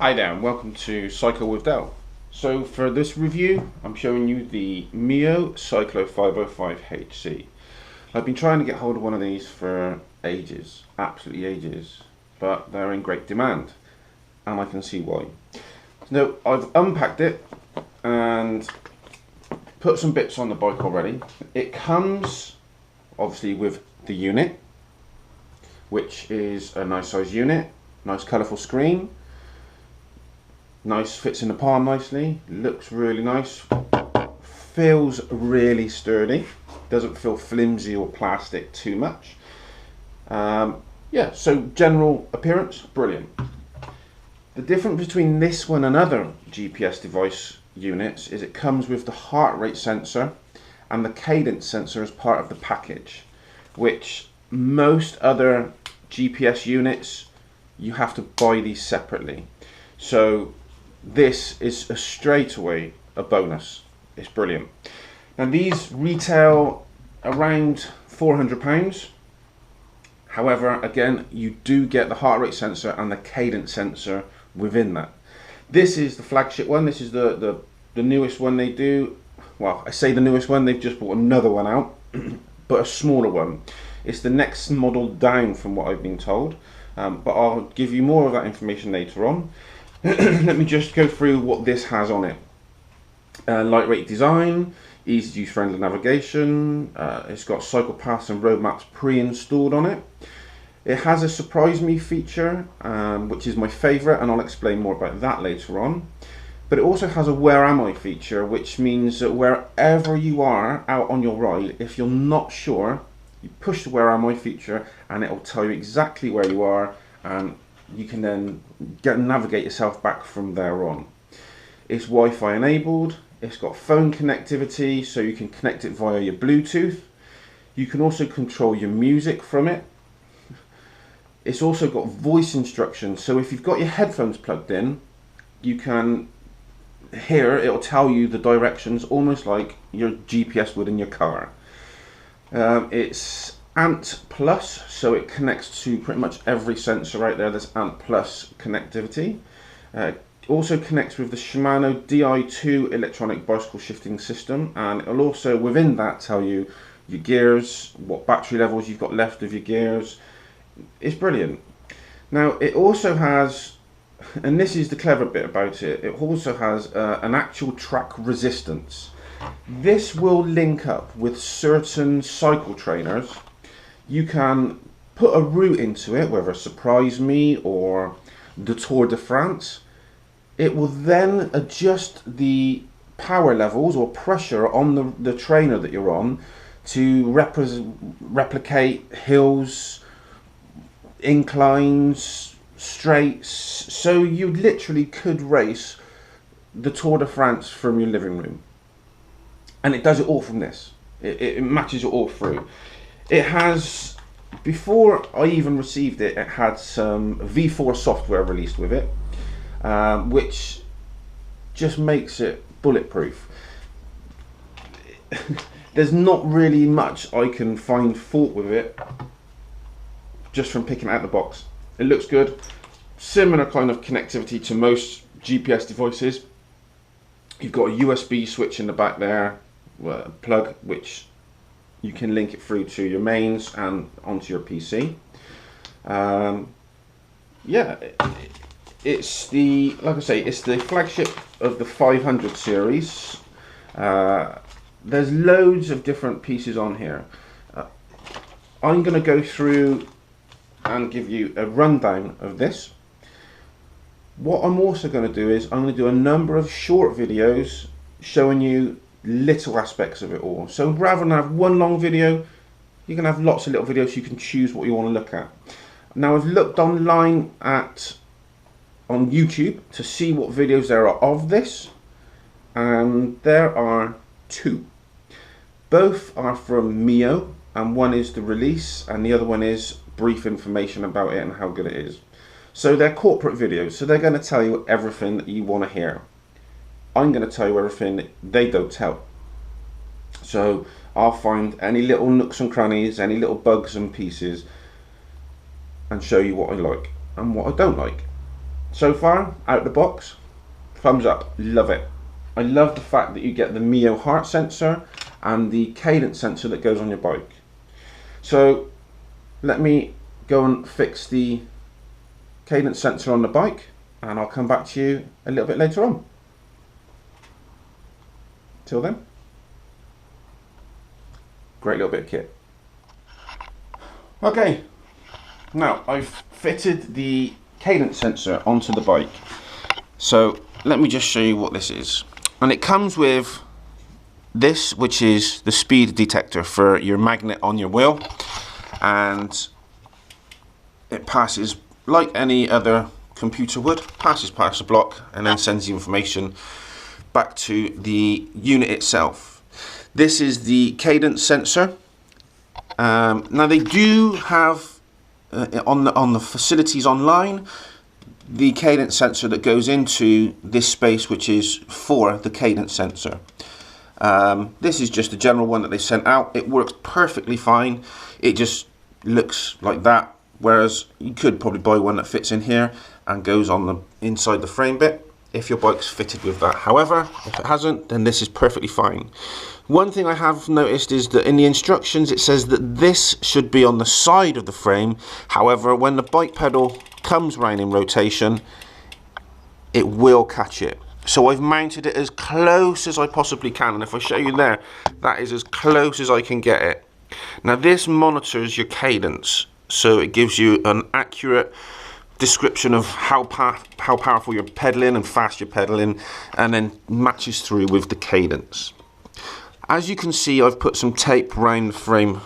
Hi there and welcome to Cycle with Dell. So for this review I'm showing you the Mio Cyclo 505HC. I've been trying to get hold of one of these for ages, absolutely ages, but they're in great demand and I can see why. Now I've unpacked it and put some bits on the bike already. It comes obviously with the unit, which is a nice size unit, nice colourful screen. Nice, fits in the palm nicely, looks really nice, feels really sturdy, doesn't feel flimsy or plastic too much. Yeah, so general appearance, brilliant. The difference between this one and other GPS device units is it comes with the heart rate sensor and the cadence sensor as part of the package, which most other GPS units, you have to buy these separately. So this is straight away a bonus. It's brilliant. Now these retail around £400. However, again, you do get the heart rate sensor and the cadence sensor within that. This is the flagship one. This is the newest one they do. Well, I say the newest one, they've just brought another one out, but a smaller one. It's the next model down from what I've been told, but I'll give you more of that information later on. Let me just go through what this has on it. Lightweight design, easy to use friendly navigation, it's got cycle paths and road maps pre-installed on it. It has a surprise me feature, which is my favourite, and I'll explain more about that later on. But it also has a where am I feature, which means that wherever you are out on your ride, if you're not sure, you push the where am I feature and it'll tell you exactly where you are, and you can then navigate yourself back from there on. It's Wi-Fi enabled, it's got phone connectivity, so you can connect it via your Bluetooth. You can also control your music from it. It's also got voice instructions, so if you've got your headphones plugged in, you can hear, it'll tell you the directions almost like your GPS would in your car. It's ANT Plus, so it connects to pretty much every sensor out there. There's ANT Plus connectivity. It also connects with the Shimano Di2 electronic bicycle shifting system, and it'll also within that tell you your gears, what battery levels you've got left of your gears. It's brilliant. Now it also has, and this is the clever bit about it, it also has an actual track resistance. This will link up with certain cycle trainers. You can put a route into it, whether Surprise Me or the Tour de France. It will then adjust the power levels or pressure on the trainer that you're on to replicate hills, inclines, straights. So you literally could race the Tour de France from your living room. And it does it all from this. It matches it all through. It has, before I even received it, it had some V4 software released with it, which just makes it bulletproof. There's not really much I can find fault with it just from picking it out of the box. It looks good. Similar kind of connectivity to most GPS devices. You've got a USB switch in the back there, plug, which you can link it through to your mains and onto your PC. Yeah, it's the, like I say, it's the flagship of the 500 series. There's loads of different pieces on here. I'm going to go through and give you a rundown of this. What I'm also going to do is I'm going to do a number of short videos showing you little aspects of it all. So rather than have one long video, you can have lots of little videos so you can choose what you want to look at. Now I've looked online on YouTube to see what videos there are of this, and there are two. Both are from Mio, and one is the release and the other one is brief information about it and how good it is. So they're corporate videos, so they're going to tell you everything that you want to hear. I'm going to tell you everything they don't tell. So I'll find any little nooks and crannies, any little bugs and pieces, and show you what I like and what I don't like. So far, out the box, thumbs up, love it. I love the fact that you get the Mio heart sensor and the cadence sensor that goes on your bike. So let me go and fix the cadence sensor on the bike, and I'll come back to you a little bit later on. Till then, great little bit of kit. Okay, now I've fitted the cadence sensor onto the bike. So let me just show you what this is. And it comes with this, which is the speed detector for your magnet on your wheel, and it passes like any other computer would, passes past the block and then sends the information back to the unit itself. This is the cadence sensor. Now they do have on the facilities online the cadence sensor that goes into this space, which is for the cadence sensor. This is just a general one that they sent out. It works perfectly fine. It just looks like that, whereas you could probably buy one that fits in here and goes on the inside the frame bit if your bike's fitted with that. However, if it hasn't, then this is perfectly fine. One thing I have noticed is that in the instructions it says that this should be on the side of the frame. However, when the bike pedal comes round in rotation, it will catch it. So I've mounted it as close as I possibly can, and if I show you there, that is as close as I can get it. Now this monitors your cadence, so it gives you an accurate description of how powerful you're pedaling and fast you're pedaling, and then matches through with the cadence. As you can see, I've put some tape around the frame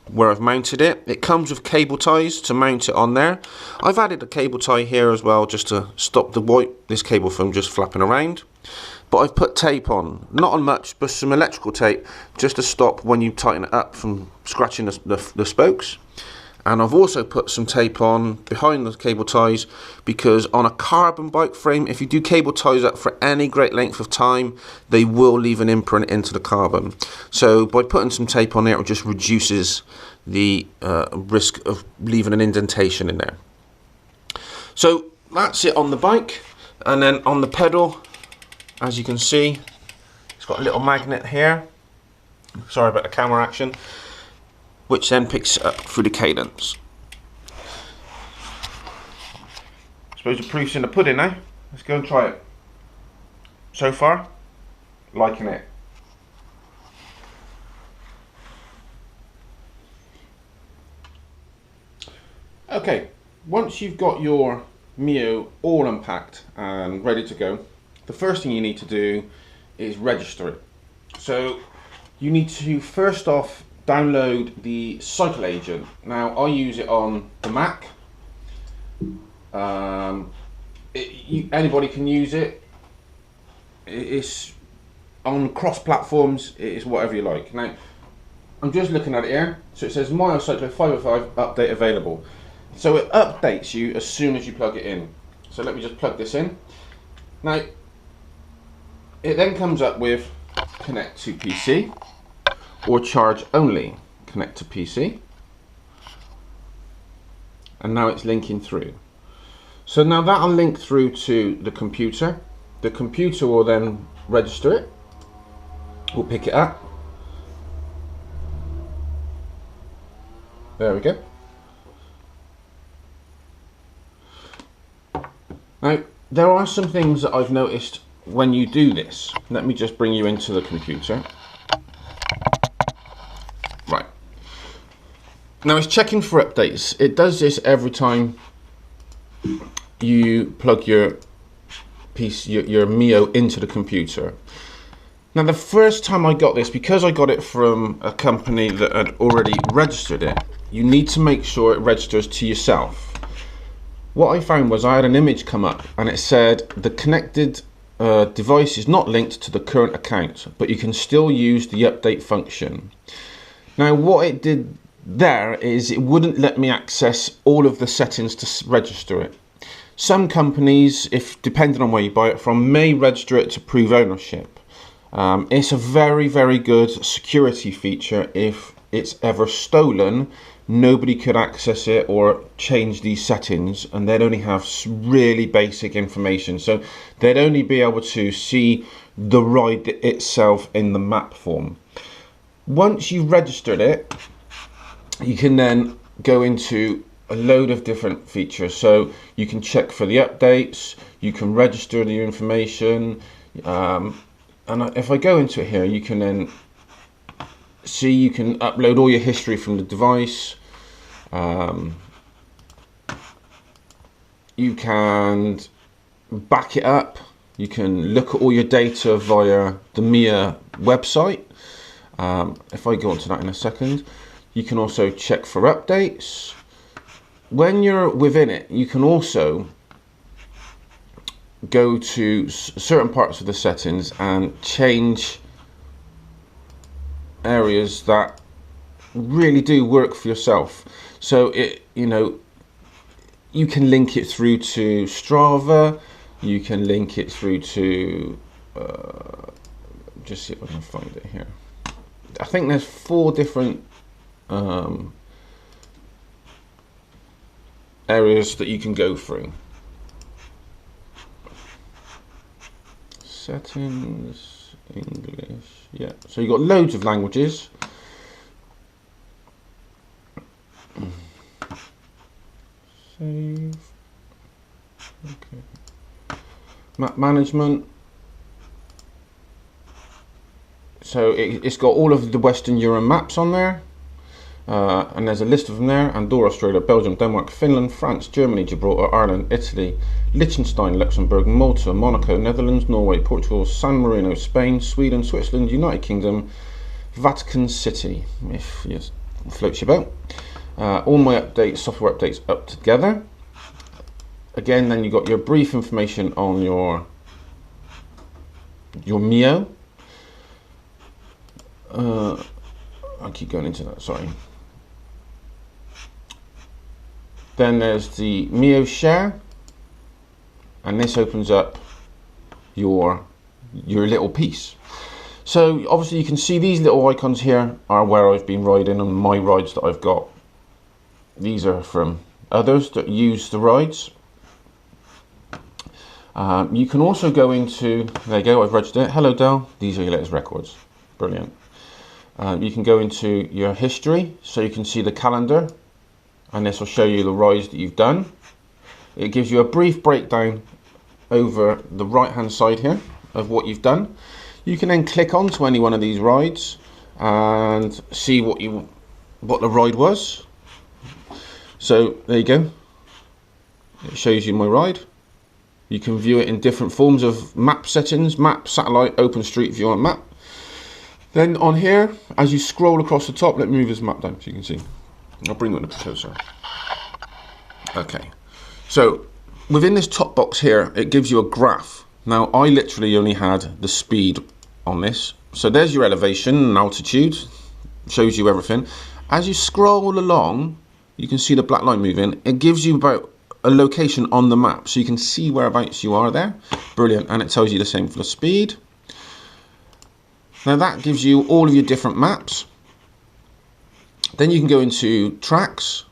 where I've mounted it. It comes with cable ties to mount it on there. I've added a cable tie here as well just to stop this cable from just flapping around. But I've put tape on, not on much, but some electrical tape just to stop when you tighten it up from scratching the spokes. And I've also put some tape on behind the cable ties, because on a carbon bike frame, if you do cable ties up for any great length of time, they will leave an imprint into the carbon. So by putting some tape on there, it just reduces the risk of leaving an indentation in there. So that's it on the bike. And then on the pedal, as you can see, it's got a little magnet here. Sorry about the camera action. Which then picks it up through the cadence. I suppose the proof's in the pudding now. Let's go and try it. So far, liking it. Okay, once you've got your Mio all unpacked and ready to go, the first thing you need to do is register it. So you need to first off download the Cycle agent. Now I use it on the Mac. Anybody can use it. It's on cross platforms. It is whatever you like. Now I'm just looking at it here. So it says Mio Cyclo 505 update available. So it updates you as soon as you plug it in. So let me just plug this in. Now it then comes up with connect to PC or charge only, connect to PC, and now it's linking through. So now that'll link through to the computer. The computer will then register it, we'll pick it up. There we go. Now there are some things that I've noticed when you do this. Let me just bring you into the computer. Right. Now it's checking for updates. It does this every time you plug your Mio into the computer. Now the first time I got this, because I got it from a company that had already registered it, you need to make sure it registers to yourself. What I found was I had an image come up and it said the connected device is not linked to the current account, but you can still use the update function. Now what it did there is it wouldn't let me access all of the settings to register it. Some companies, if depending on where you buy it from, may register it to prove ownership. It's a very, very good security feature if it's ever stolen, nobody could access it or change these settings, and they'd only have really basic information. So they'd only be able to see the ride itself in the map form. Once you've registered it, you can then go into a load of different features. So you can check for the updates, you can register the information, and if I go into it here, you can then see you can upload all your history from the device. You can back it up. You can look at all your data via the Mio website. If I go on to that in a second, you can also check for updates. When you're within it, you can also go to certain parts of the settings and change areas that really do work for yourself. So you can link it through to Strava, you can link it through to just see if I can find it here. I think there's 4 different areas that you can go through. Settings, English, yeah. So you've got loads of languages. Save. Okay. Map management. So it's got all of the Western Europe maps on there. And there's a list of them there: Andorra, Australia, Belgium, Denmark, Finland, France, Germany, Gibraltar, Ireland, Italy, Liechtenstein, Luxembourg, Malta, Monaco, Netherlands, Norway, Portugal, San Marino, Spain, Sweden, Switzerland, United Kingdom, Vatican City, if yes, floats your boat. All my updates, software updates up together. Again, then you got your brief information on your Mio. I keep going into that, sorry. Then there's the Mio Share, and this opens up your little piece. So obviously you can see these little icons here are where I've been riding and my rides that I've got. These are from others that use the rides. You can also go into, there you go, I've registered it. Hello Dell, these are your latest records. Brilliant. You can go into your history, so you can see the calendar, and this will show you the rides that you've done. It gives you a brief breakdown over the right hand side here of what you've done. You can then click onto any one of these rides and see what the ride was. So there you go, it shows you my ride. You can view it in different forms of map settings: map, satellite, open street view on map. Then on here, as you scroll across the top, let me move this map down so you can see. I'll bring it a bit closer. Okay, so within this top box here, it gives you a graph. Now, I literally only had the speed on this. So there's your elevation and altitude, shows you everything. As you scroll along, you can see the black line moving. It gives you about a location on the map, so you can see whereabouts you are there. Brilliant, and it tells you the same for the speed. Now that gives you all of your different maps. Then you can go into tracks,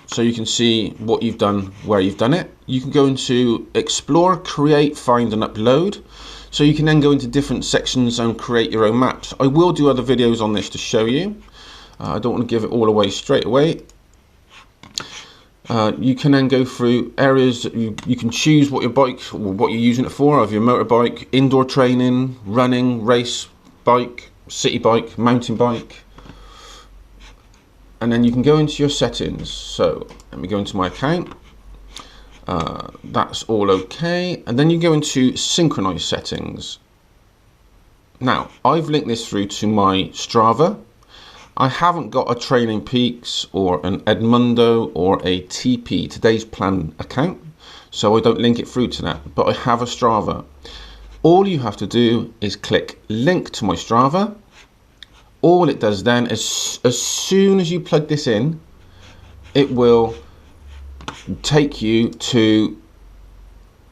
so you can see what you've done, where you've done it. You can go into explore, create, find and upload. So you can then go into different sections and create your own maps. I will do other videos on this to show you. I don't want to give it all away straight away. You can then go through areas that you can choose what your bike, or what you're using it for, of your motorbike, indoor training, running, race bike, city bike, mountain bike. And then you can go into your settings. So let me go into my account. That's all okay. And then you go into synchronize settings. Now, I've linked this through to my Strava. I haven't got a Training Peaks or an Edmundo or a TP, Today's Plan account, so I don't link it through to that, but I have a Strava. All you have to do is click link to my Strava. All it does then is, as soon as you plug this in, it will take you to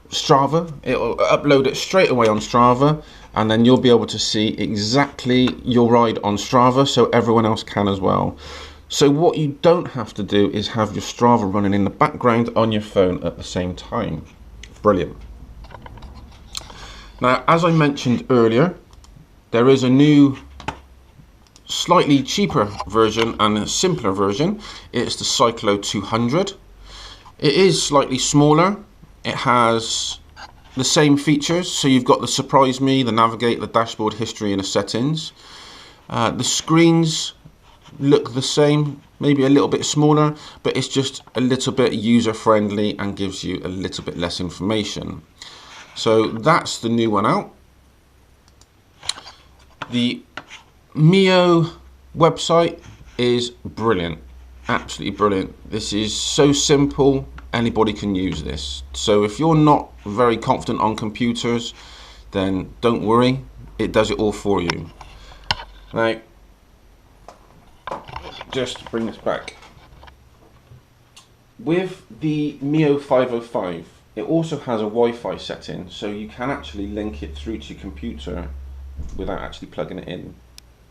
Strava. It will upload it straight away on Strava, and then you'll be able to see exactly your ride on Strava, so everyone else can as well. So what you don't have to do is have your Strava running in the background on your phone at the same time. Brilliant. Now, as I mentioned earlier, there is a new slightly cheaper version and a simpler version. It's the Cyclo 200. It is slightly smaller. It has the same features, so you've got the Surprise Me, the Navigate, the Dashboard, History and the Settings. The screens look the same, maybe a little bit smaller, but it's just a little bit user friendly and gives you a little bit less information. So that's the new one out. The Mio website is brilliant, absolutely brilliant. This is so simple, anybody can use this. So if you're not very confident on computers, then don't worry, it does it all for you. Now, just bring this back. With the Mio 505, it also has a Wi-Fi setting, so you can actually link it through to your computer without actually plugging it in.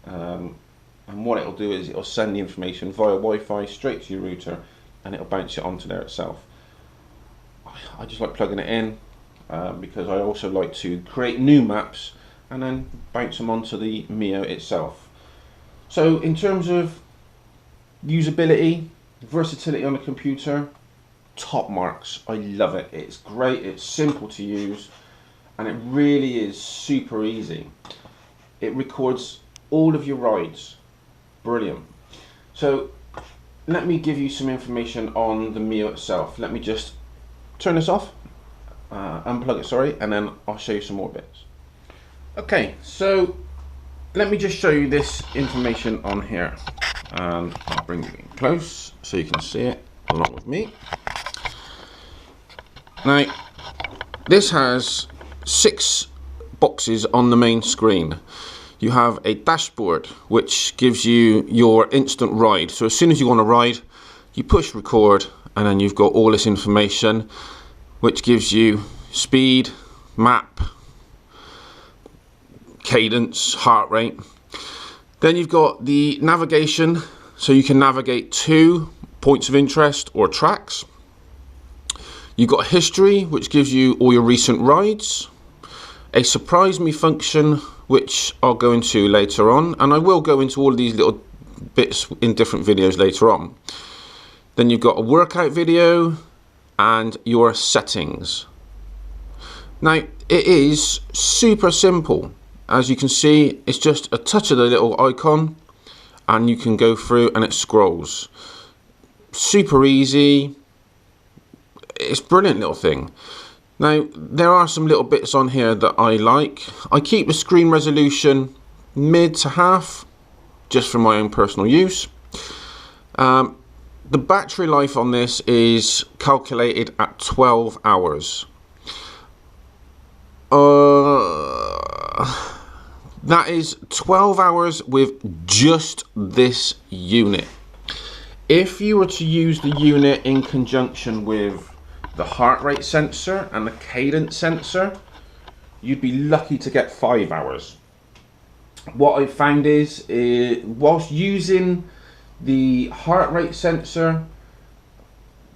And what it'll do is it'll send the information via Wi-Fi straight to your router, and it'll bounce it onto there itself. I just like plugging it in because I also like to create new maps and then bounce them onto the Mio itself. So in terms of usability, versatility on the computer, top marks. I love it. It's great, it's simple to use, and it really is super easy. It records all of your rides. Brilliant. So let me give you some information on the Mio itself. Let me just turn this off, unplug it, sorry, and then I'll show you some more bits. Okay, so let me just show you this information on here, and I'll bring it in close so you can see it along with me. Now, this has 6 boxes on the main screen. You have a dashboard which gives you your instant ride. So as soon as you want to ride, you push record, and then you've got all this information which gives you speed, map, cadence, heart rate. Then you've got the navigation, so you can navigate to points of interest or tracks. You've got history, which gives you all your recent rides. A surprise me function, which I'll go into later on, and I will go into all of these little bits in different videos later on. Then you've got a workout video and your settings. Now, it is super simple. As you can see, it's just a touch of the little icon and you can go through and it scrolls. Super easy. It's a brilliant little thing. Now, there are some little bits on here that I like. I keep the screen resolution mid to half, just for my own personal use. The battery life on this is calculated at 12 hours. That is 12 hours with just this unit. If you were to use the unit in conjunction with the heart rate sensor and the cadence sensor, you'd be lucky to get 5 hours. What I found is, whilst using the heart rate sensor,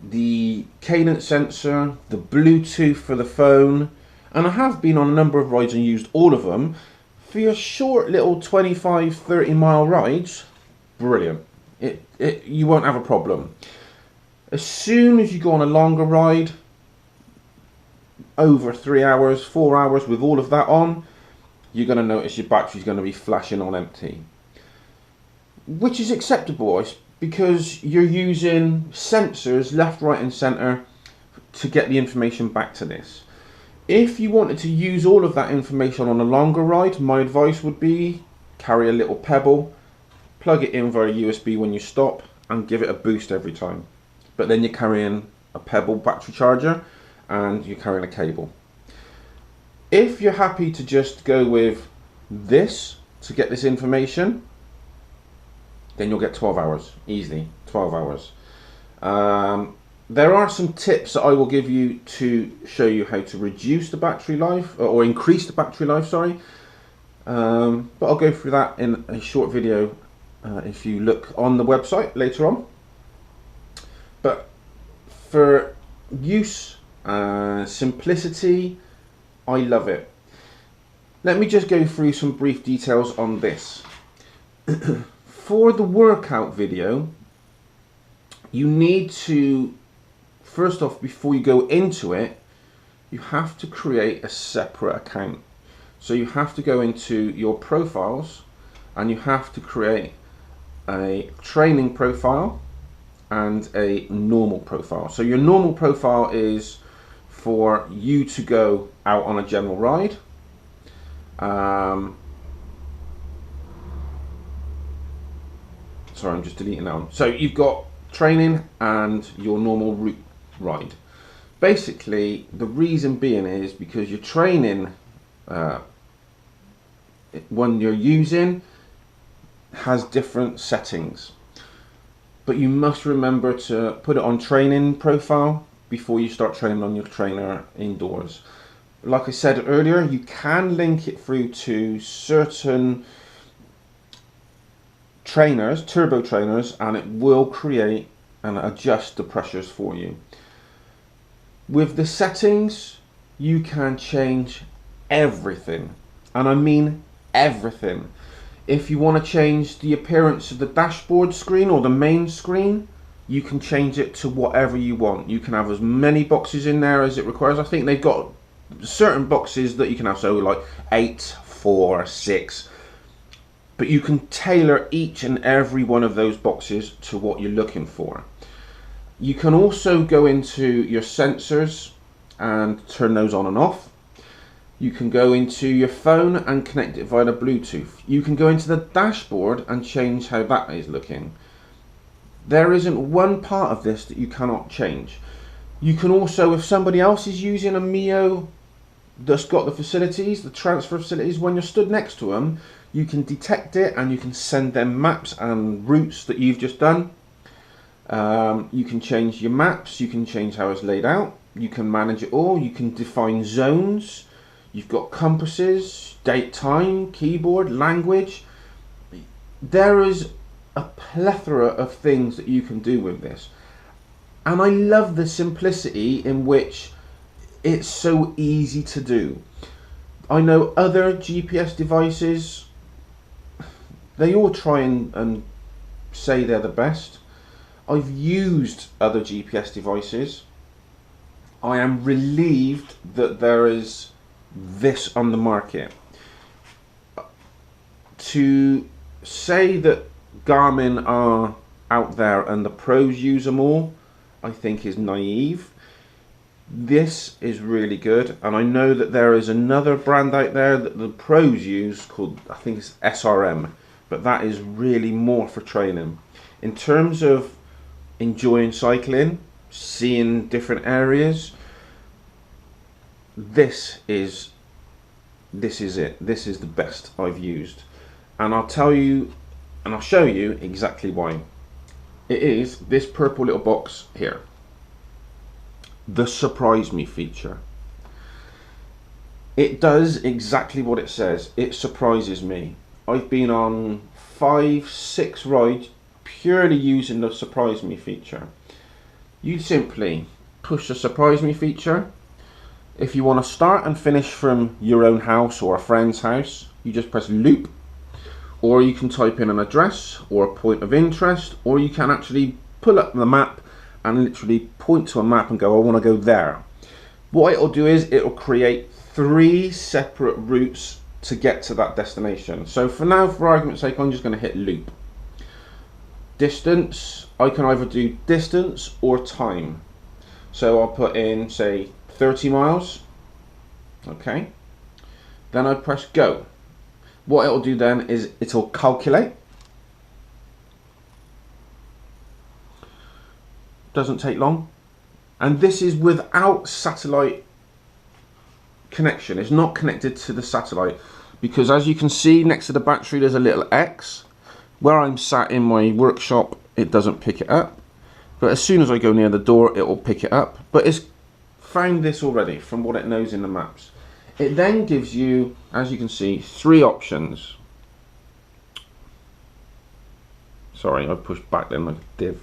the cadence sensor, the Bluetooth for the phone, and I have been on a number of rides and used all of them, for your short little 25-30 mile rides, brilliant. You won't have a problem. As soon as you go on a longer ride, over 3 hours, 4 hours with all of that on, you're going to notice your battery's going to be flashing on empty. Which is acceptable because you're using sensors left, right and centre to get the information back to this. If you wanted to use all of that information on a longer ride, my advice would be carry a little pebble, plug it in via USB when you stop and give it a boost every time. But then you're carrying a pebble battery charger and you're carrying a cable. If you're happy to just go with this to get this information, then you'll get 12 hours, easily, 12 hours. There are some tips that I will give you to show you how to reduce the battery life, or increase the battery life, sorry. But I'll go through that in a short video if you look on the website later on. But for use and simplicity, I love it. Let me just go through some brief details on this. For the workout video, you need to, first off, before you go into it, you have to create a separate account. So you have to go into your profiles and you have to create a training profile and a normal profile. So your normal profile is for you to go out on a general ride. Sorry, I'm just deleting that one. So you've got training and your normal route ride. Basically, the reason being is because your training, one you're using, has different settings. But you must remember to put it on training profile before you start training on your trainer indoors. Like I said earlier, you can link it through to certain trainers, turbo trainers, and it will create and adjust the pressures for you. With the settings, you can change everything, and I mean everything. If you want to change the appearance of the dashboard screen or the main screen, you can change it to whatever you want. You can have as many boxes in there as it requires. I think they've got certain boxes that you can have, so like 8, 4, 6. But you can tailor each and every one of those boxes to what you're looking for. You can also go into your sensors and turn those on and off. You can go into your phone and connect it via the Bluetooth. You can go into the dashboard and change how that is looking. There isn't one part of this that you cannot change. You can also, if somebody else is using a Mio that's got the facilities, the transfer facilities, when you're stood next to them, you can detect it and you can send them maps and routes that you've just done. You can change your maps, you can change how it's laid out, you can manage it all, you can define zones, you've got compasses, date, time, keyboard, language. There is a plethora of things that you can do with this. And I love the simplicity in which it's so easy to do. I know other GPS devices, they all try and say they're the best. I've used other GPS devices. I am relieved that there is this on the market. To say that Garmin are out there and the pros use them all, I think is naive. This is really good, and I know that there is another brand out there that the pros use called, I think it's SRM, but that is really more for training. In terms of enjoying cycling, seeing different areas, this is it. This is the best I've used, and I'll tell you and I'll show you exactly why. It is this purple little box here, the surprise me feature. It does exactly what it says. It surprises me. I've been on 5, 6 rides purely using the surprise me feature. You simply push the surprise me feature. If you want to start and finish from your own house or a friend's house, you just press loop, or you can type in an address or a point of interest, or you can actually pull up the map and literally point to a map and go, I want to go there. What it'll do is it'll create 3 separate routes to get to that destination. So for now, for argument's sake, I'm just going to hit loop. Distance, I can either do distance or time. So I'll put in, say, 30 miles. Okay. Then I press go. What it'll do then is it'll calculate. Doesn't take long. And this is without satellite connection. It's not connected to the satellite, because as you can see next to the battery there's a little X. Where I'm sat in my workshop, it doesn't pick it up, but as soon as I go near the door it will pick it up. But it's found this already from what it knows in the maps. It then gives you, as you can see, 3 options. Sorry, I pushed back then like a div.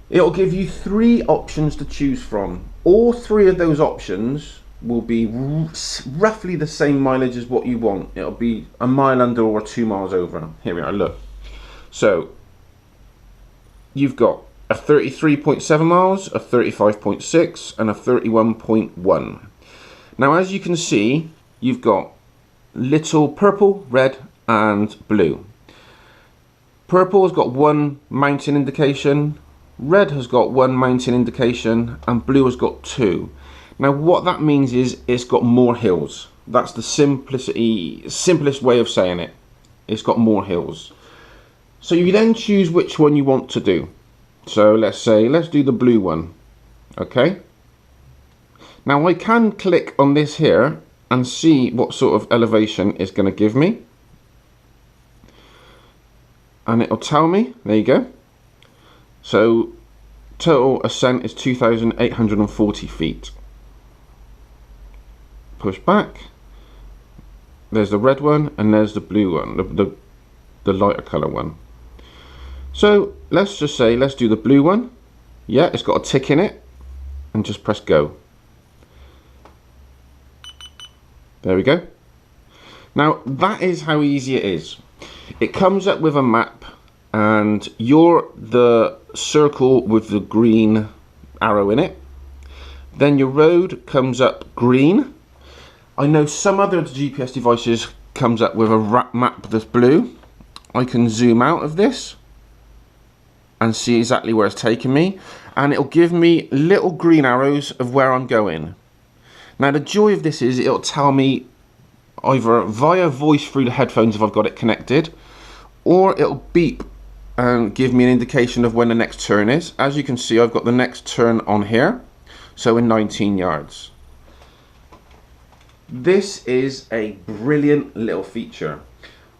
It'll give you 3 options to choose from. All 3 of those options will be roughly the same mileage as what you want. It'll be a mile under or 2 miles over. Here we are, look. So you've got a 33.7 miles, a 35.6 and a 31.1. Now as you can see, you've got little purple, red and blue. Purple has got 1 mountain indication, red has got 1 mountain indication and blue has got 2. Now what that means is it's got more hills. That's the simplest way of saying it. It's got more hills. So you then choose which one you want to do. So let's do the blue one. Okay. Now I can click on this here and see what sort of elevation it's going to give me. And it'll tell me, there you go. So total ascent is 2,840 feet. Push back. There's the red one and there's the blue one, the lighter colour one. So let's just say, let's do the blue one. Yeah, it's got a tick in it. And just press go. There we go. Now that is how easy it is. It comes up with a map and you're the circle with the green arrow in it. Then your road comes up green. I know some other GPS devices comes up with a map that's blue. I can zoom out of this and see exactly where it's taking me, and it'll give me little green arrows of where I'm going. Now the joy of this is it'll tell me either via voice through the headphones if I've got it connected, or it'll beep and give me an indication of when the next turn is. As you can see, I've got the next turn on here, so in 19 yards. This is a brilliant little feature.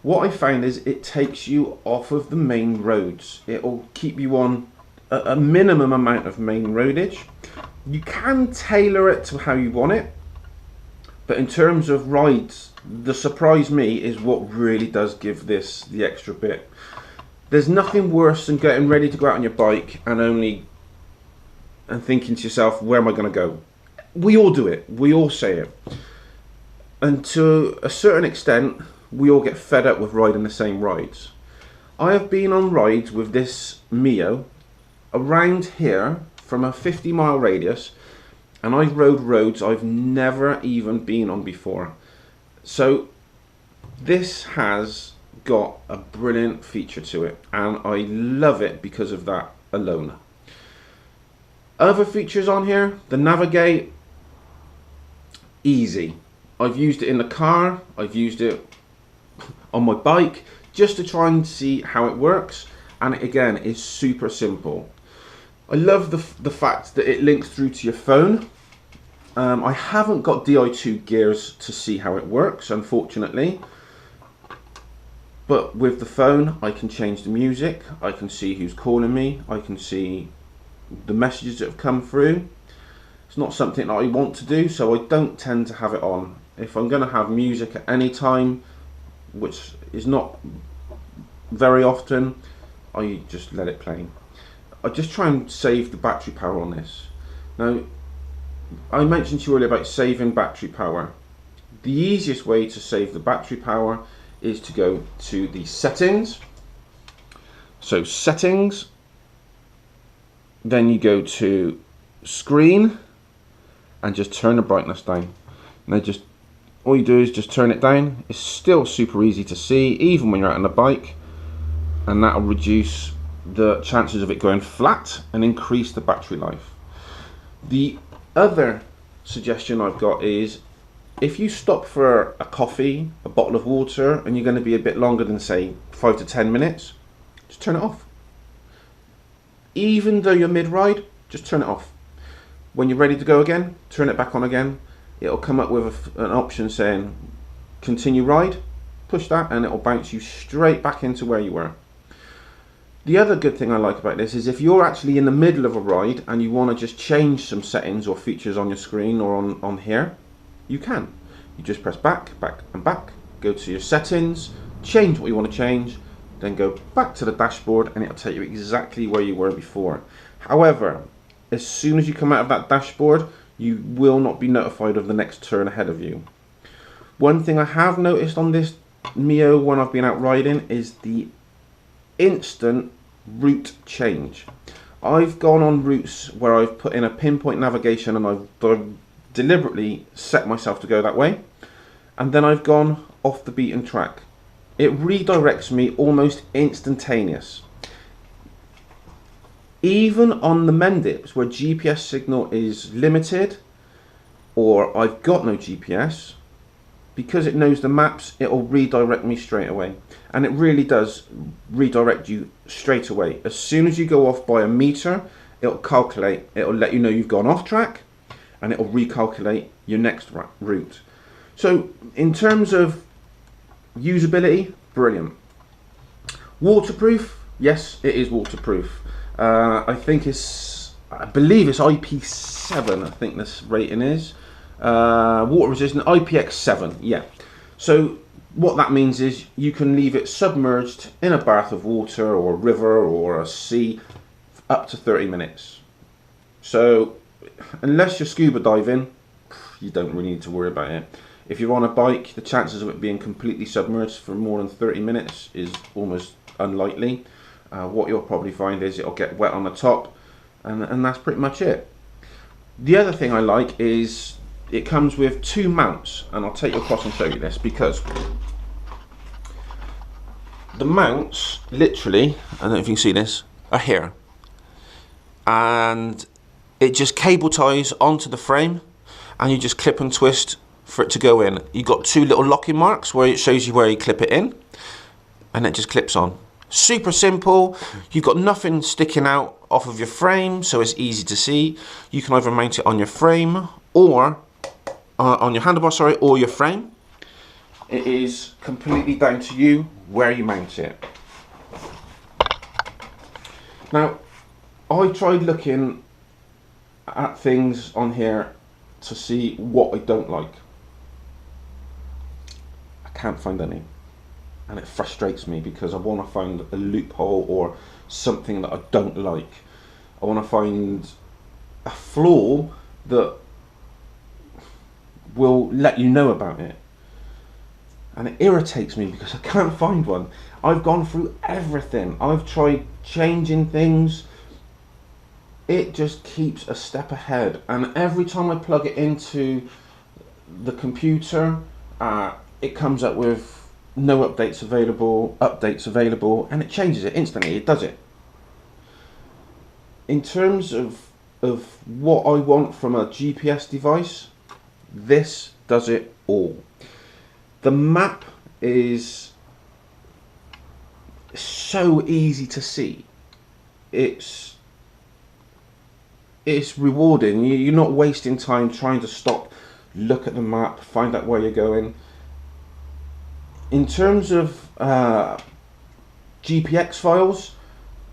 What I found is it takes you off of the main roads. It'll keep you on a minimum amount of main roadage. You can tailor it to how you want it, but in terms of rides, the surprise me is what really does give this the extra bit. There's nothing worse than getting ready to go out on your bike and thinking to yourself, where am I going to go? We all do it. We all say it. And to a certain extent, we all get fed up with riding the same rides. I have been on rides with this Mio around here from a 50-mile radius, and I've rode roads I've never even been on before. So this has got a brilliant feature to it, and I love it because of that alone. Other features on here, the navigate, easy. I've used it in the car, I've used it on my bike just to try and see how it works, and it again is super simple. I love the fact that it links through to your phone. I haven't got Di2 gears to see how it works, unfortunately, but with the phone I can change the music, I can see who's calling me, I can see the messages that have come through. It's not something that I want to do, so I don't tend to have it on. If I'm going to have music at any time, which is not very often, I just let it play. I just try and save the battery power on this. Now, I mentioned to you earlier about saving battery power. The easiest way to save the battery power is to go to the settings. So settings, then you go to screen and just turn the brightness down. Now just all you do is just turn it down. It's still super easy to see even when you're out on the bike, and that'll reduce the chances of it going flat and increase the battery life. The other suggestion I've got is if you stop for a coffee, a bottle of water, and you're going to be a bit longer than say 5 to 10 minutes, just turn it off. Even though you're mid-ride, just turn it off. When you're ready to go again, turn it back on again. It'll come up with an option saying continue ride. Push that and it'll bounce you straight back into where you were. The other good thing I like about this is if you're actually in the middle of a ride and you want to just change some settings or features on your screen or on here, you can. You just press back, back and back, go to your settings, change what you want to change, then go back to the dashboard and it'll take you exactly where you were before. However, as soon as you come out of that dashboard, you will not be notified of the next turn ahead of you. One thing I have noticed on this Mio when I've been out riding is the instant route change. I've gone on routes where I've put in a pinpoint navigation and I've deliberately set myself to go that way, and then I've gone off the beaten track. It redirects me almost instantaneous. Even on the Mendips where GPS signal is limited or I've got no GPS, because it knows the maps, it'll redirect me straight away. And it really does redirect you straight away. As soon as you go off by a meter, it'll calculate, it'll let you know you've gone off track, and it'll recalculate your next route. So in terms of usability, brilliant. Waterproof, yes, it is waterproof. I believe it's IP7, I think this rating is. Water resistant, IPX7, yeah. So what that means is you can leave it submerged in a bath of water or a river or a sea up to 30 minutes. So unless you're scuba diving, you don't really need to worry about it. If you're on a bike, the chances of it being completely submerged for more than 30 minutes is almost unlikely. What you'll probably find is it'll get wet on the top, and that's pretty much it. The other thing I like is it comes with two mounts, and I'll take you across and show you this, because the mounts literally, I don't know if you can see this, are here, and it just cable ties onto the frame and you just clip and twist for it to go in. You've got two little locking marks where it shows you where you clip it in, and it just clips on. Super simple. You've got nothing sticking out off of your frame, so it's easy to see. You can either mount it on your frame or on your handlebar, sorry, or your frame. It is completely down to you where you mount it. Now, I tried looking at things on here to see what I don't like. I can't find any. And it frustrates me because I want to find a loophole or something that I don't like. I want to find a flaw that will let you know about it. And it irritates me because I can't find one. I've gone through everything. I've tried changing things. It just keeps a step ahead. And every time I plug it into the computer, it comes up with no updates available, and it changes it instantly. It does it. In terms of what I want from a GPS device, this does it all. The map is so easy to see. It's rewarding. You're not wasting time trying to stop, look at the map, find out where you're going. In terms of GPX files,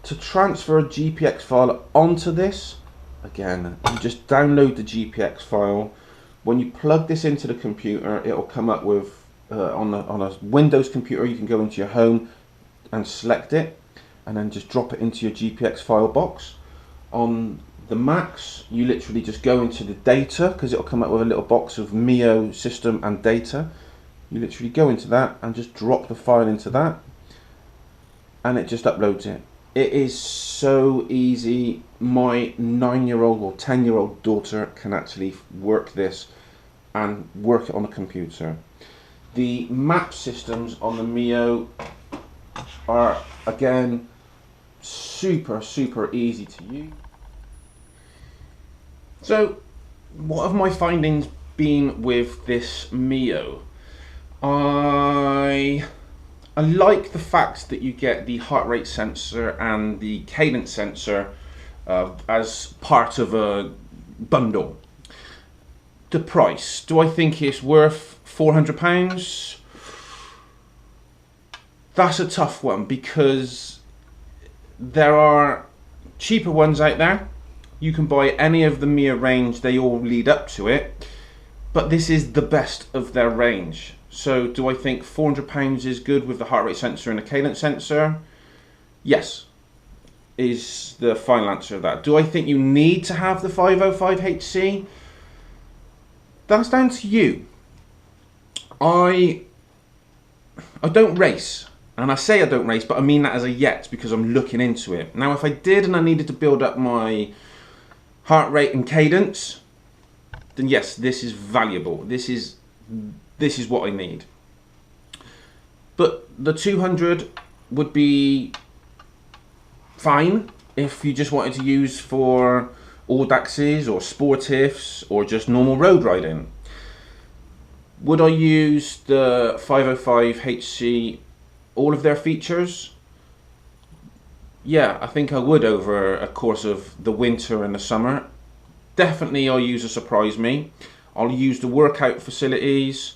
to transfer a GPX file onto this, again, you just download the GPX file. When you plug this into the computer, it'll come up with, on a Windows computer, you can go into your home and select it, and then just drop it into your GPX file box. On the Macs, you literally just go into the data, because it'll come up with a little box of Mio system and data. You literally go into that and just drop the file into that, and it just uploads it. It is so easy. My 9-year-old or 10-year-old daughter can actually work this and work it on a computer. The map systems on the Mio are, again, super easy to use. So what have my findings been with this Mio? I like the fact that you get the heart rate sensor and the cadence sensor as part of a bundle. The price, do I think it's worth £400? That's a tough one, because there are cheaper ones out there. You can buy any of the Mio range, they all lead up to it. but this is the best of their range. So do I think £400 is good with the heart rate sensor and the cadence sensor? Yes, is the final answer of that. Do I think you need to have the 505HC? That's down to you. I don't race, and I say I don't race, but I mean that as a yet because I'm looking into it. Now, if I did and I needed to build up my heart rate and cadence, then yes, this is valuable. This is what I need. But the 200 would be fine if you just wanted to use for audaxes or sportifs or just normal road riding. Would I use the 505HC, all of their features? Yeah, I think I would over a course of the winter and the summer. Definitely I'll use a Surprise Me. I'll use the workout facilities,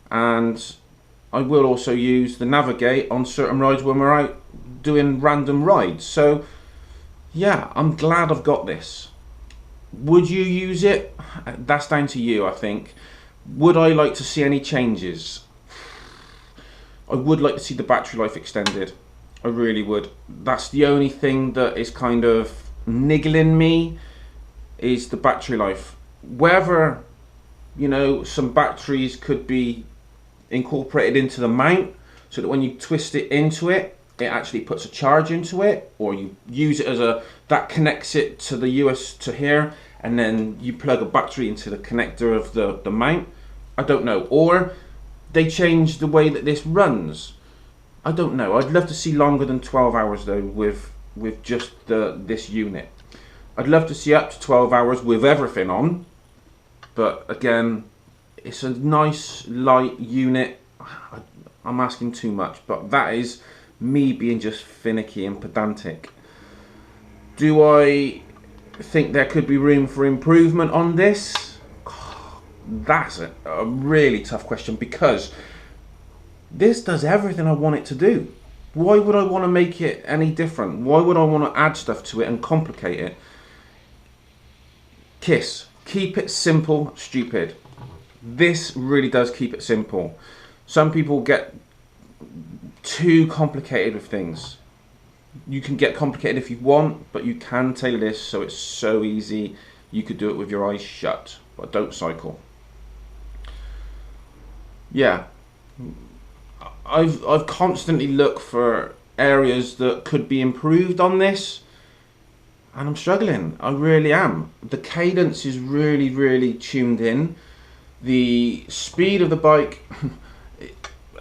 and I will also use the Navigate on certain rides when we're out doing random rides. So yeah, I'm glad I've got this. Would you use it? That's down to you, I think. Would I like to see any changes? I would like to see the battery life extended. I really would. That's the only thing that is kind of niggling me, is the battery life. Whether, you know, some batteries could be incorporated into the mount so that when you twist it into it, it actually puts a charge into it, or you use it as that connects it to the US to here, and then you plug a battery into the connector of the mount. I don't know. Or they change the way that this runs. I don't know. I'd love to see longer than 12 hours though with just this unit. I'd love to see up to 12 hours with everything on, but again, it's a nice light unit. I'm asking too much, but that is me being just finicky and pedantic. Do I think there could be room for improvement on this? That's a really tough question, because this does everything I want it to do. Why would I want to make it any different? Why would I want to add stuff to it and complicate it? KISS. Keep it simple, stupid. This really does keep it simple. Some people get too complicated with things. You can get complicated if you want, but you can tailor this so it's so easy. You could do it with your eyes shut, but don't cycle. Yeah, I've constantly looked for areas that could be improved on this, and I'm struggling. I really am. The cadence is really tuned in. The speed of the bike,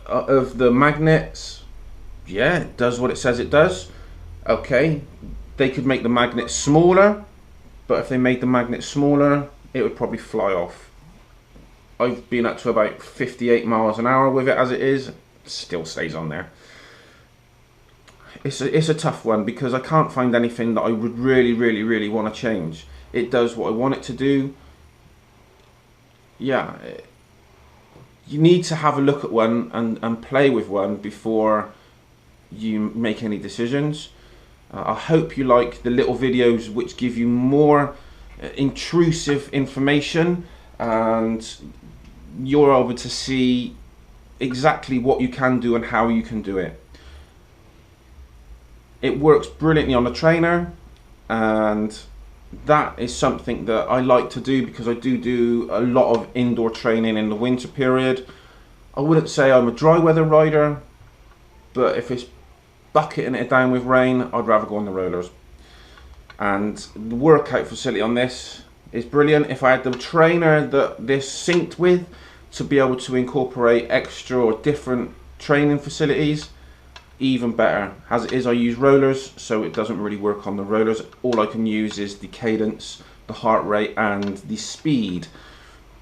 of the magnets, yeah, it does what it says it does. Okay, they could make the magnet smaller, but if they made the magnet smaller, it would probably fly off. I've been up to about 58 miles an hour with it as it is. Still stays on there. It's a tough one, because I can't find anything that I would really want to change. It does what I want it to do. Yeah, you need to have a look at one and play with one before you make any decisions. I hope you like the little videos which give you more intrusive information, and you're able to see exactly what you can do and how you can do it. It works brilliantly on the trainer, and that is something that I like to do because I do a lot of indoor training in the winter period. I wouldn't say I'm a dry weather rider, but if it's bucketing it down with rain, I'd rather go on the rollers. And the workout facility on this is brilliant. If I had the trainer that this synced with to be able to incorporate extra or different training facilities, even better. As it is, I use rollers, so it doesn't really work on the rollers. All I can use is the cadence, the heart rate, and the speed.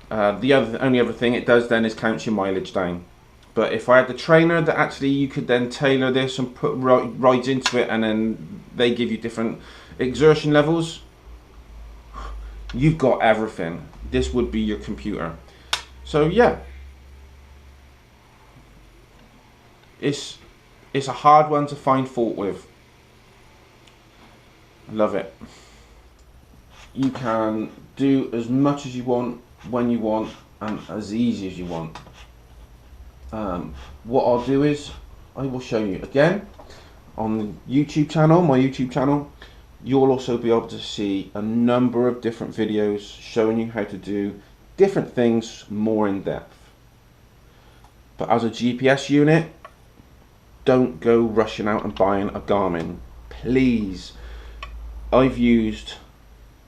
The only other thing it does then is count your mileage down. But if I had the trainer that actually you could then tailor this and put rides into it, and then they give you different exertion levels, you've got everything. This would be your computer. So yeah, it's a hard one to find fault with. I love it. You can do as much as you want, when you want, and as easy as you want. What I'll do is I will show you again on the YouTube channel, my YouTube channel. You'll also be able to see a number of different videos showing you how to do different things more in depth. But as a GPS unit, don't go rushing out and buying a Garmin, please. I've used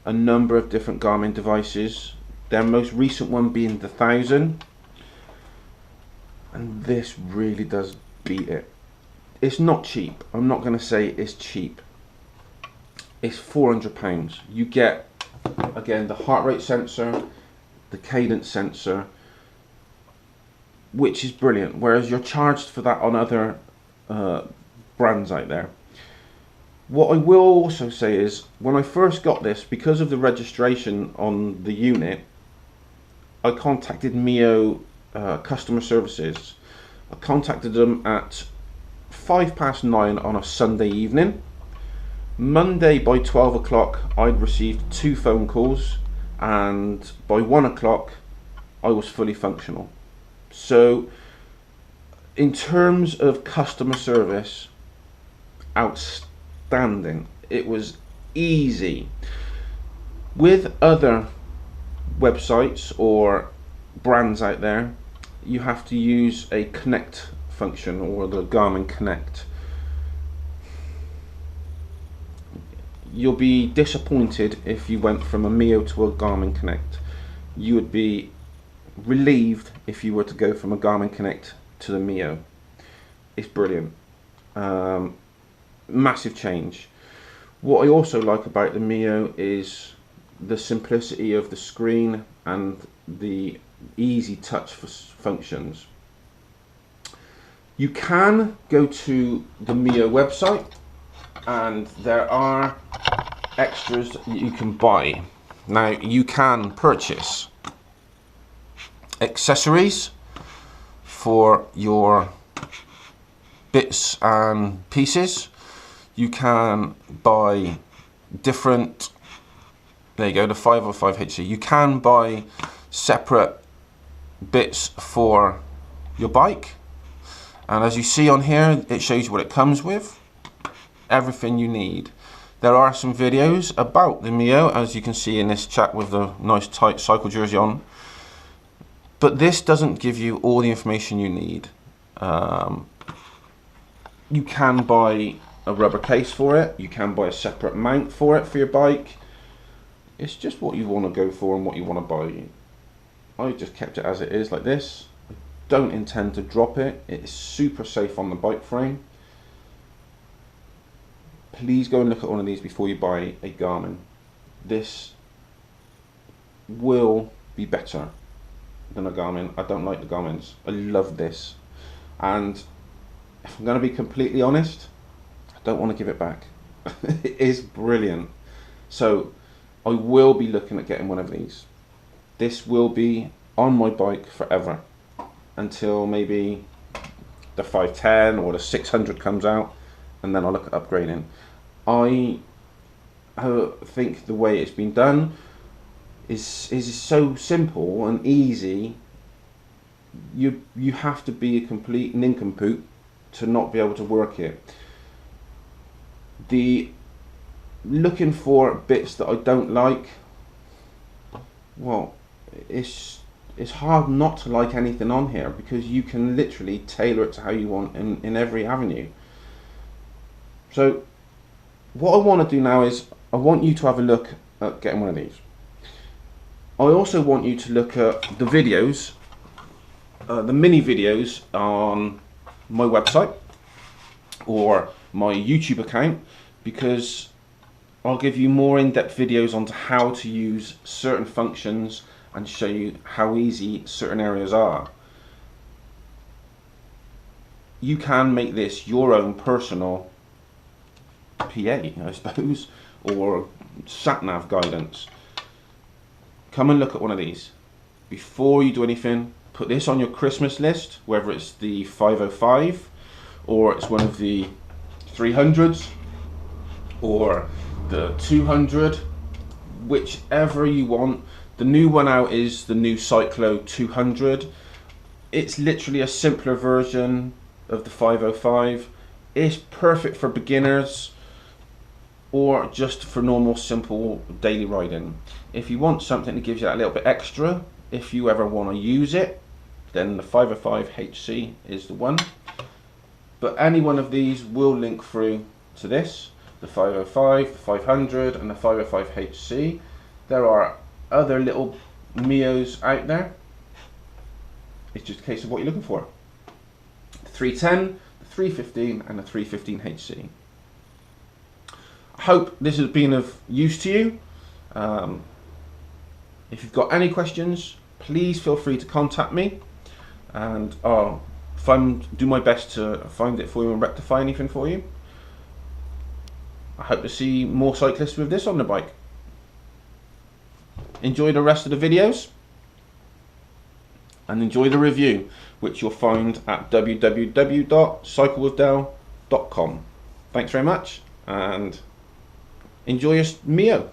a number of different Garmin devices, their most recent one being the 1000, and this really does beat it. It's not cheap, I'm not going to say it's cheap. It's £400. You get, again, the heart rate sensor, the cadence sensor, which is brilliant, whereas you're charged for that on other brands out there. What I will also say is, when I first got this, because of the registration on the unit, I contacted Mio customer services. I contacted them at 9:05 on a Sunday evening. Monday by 12 o'clock I'd received 2 phone calls, and by 1 o'clock I was fully functional. So in terms of customer service, outstanding. It was easy. With other websites or brands out there, you have to use a Connect function, or the Garmin Connect. You'll be disappointed if you went from a Mio to a Garmin Connect. You would be relieved if you were to go from a Garmin Connect to the Mio. It's brilliant. Massive change. What I also like about the Mio is the simplicity of the screen and the easy touch for functions. You can go to the Mio website and there are extras that you can buy. Now you can purchase accessories for your bits and pieces. You can buy different, there you go, the 505HC. You can buy separate bits for your bike, and as you see on here, it shows you what it comes with, everything you need. There are some videos about the Mio, as you can see in this chat with the nice tight cycle jersey on, but this doesn't give you all the information you need. You can buy a rubber case for it, you can buy a separate mount for it for your bike. It's just what you want to go for and what you want to buy. I just kept it as it is, like this. I don't intend to drop it. It's super safe on the bike frame. Please go and look at one of these before you buy a Garmin. This will be better than a Garmin. I don't like the Garmins. I love this. And if I'm going to be completely honest, I don't want to give it back. It is brilliant. So I will be looking at getting one of these. This will be on my bike forever until maybe the 510 or the 600 comes out, and then I'll look at upgrading. I think the way it's been done is so simple and easy. You have to be a complete nincompoop to not be able to work it. The looking for bits that I don't like, well, it's hard not to like anything on here, because you can literally tailor it to how you want in every avenue. So what I want to do now is I want you to have a look at getting one of these. I also want you to look at the videos, the mini videos on my website or my YouTube account, because I'll give you more in-depth videos on how to use certain functions and show you how easy certain areas are. You can make this your own personal PA, I suppose, or sat-nav guidance. Come and look at one of these. Before you do anything, put this on your Christmas list, whether it's the 505 or it's one of the 300s or the 200, whichever you want. The new one out is the new Cyclo 200. It's literally a simpler version of the 505. It's perfect for beginners or just for normal simple daily riding. If you want something that gives you that little bit extra, if you ever want to use it, then the 505 HC is the one. But any one of these will link through to this, the 505, the 500 and the 505 HC. There are other little Mios out there. It's just a case of what you're looking for. The 310, the 315 and the 315 HC. I hope this has been of use to you. If you've got any questions, please feel free to contact me, and I'll do my best to find it for you and rectify anything for you. I hope to see more cyclists with this on the bike. Enjoy the rest of the videos and enjoy the review, which you'll find at www.cyclewithdale.com. Thanks very much and enjoy your Mio.